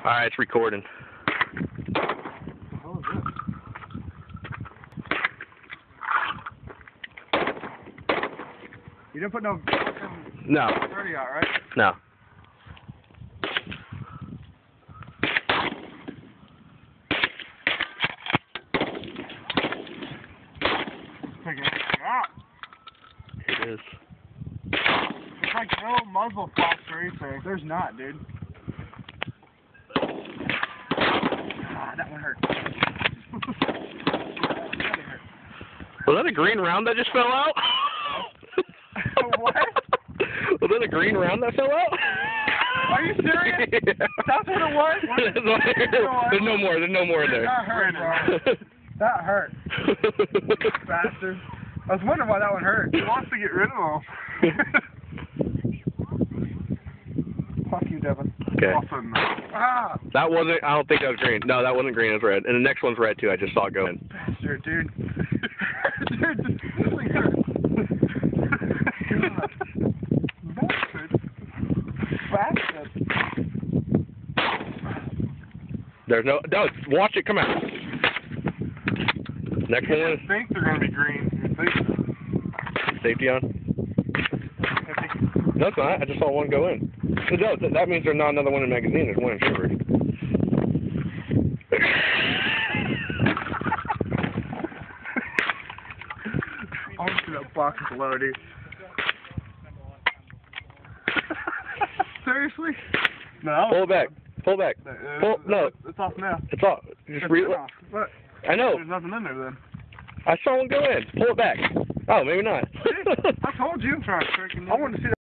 Alright, it's recording. What the hell is this? You didn't put no No. 30 out, right? No. Take anything out. It is. There's like no muzzle flaps or anything. There's not, dude. Ah, that one hurt. Was that a green round that just fell out? What? Was that a green round that fell out? Are you serious? Yeah. That's what it was? There's no more. There's no more in there. That hurt, bro. That hurt. Bastard. I was wondering why that one hurt. He wants to get rid of them. Fuck you, Devin. Okay. Awesome. Ah! That wasn't, I don't think that was green. No, that wasn't green, it was red. And the next one's red too, I just saw it go in. Bastard, dude. Dude, this thing hurts. Bastard. Bastard. There's no, watch it come out. Next one is I think they're going to be green. safety on. No, it's not. I just saw one go in. It does. That means there's not another one in the magazine. There's one in Shiver. I'm just going to box below, dude. Seriously? No. Pull it back. Pull it back. Pull. No. It's off now. It's off. Just It's re. off. Look. I know. There's nothing in there then. I saw one go in. Pull it back. Oh, maybe not. I told you. I wanted to see that.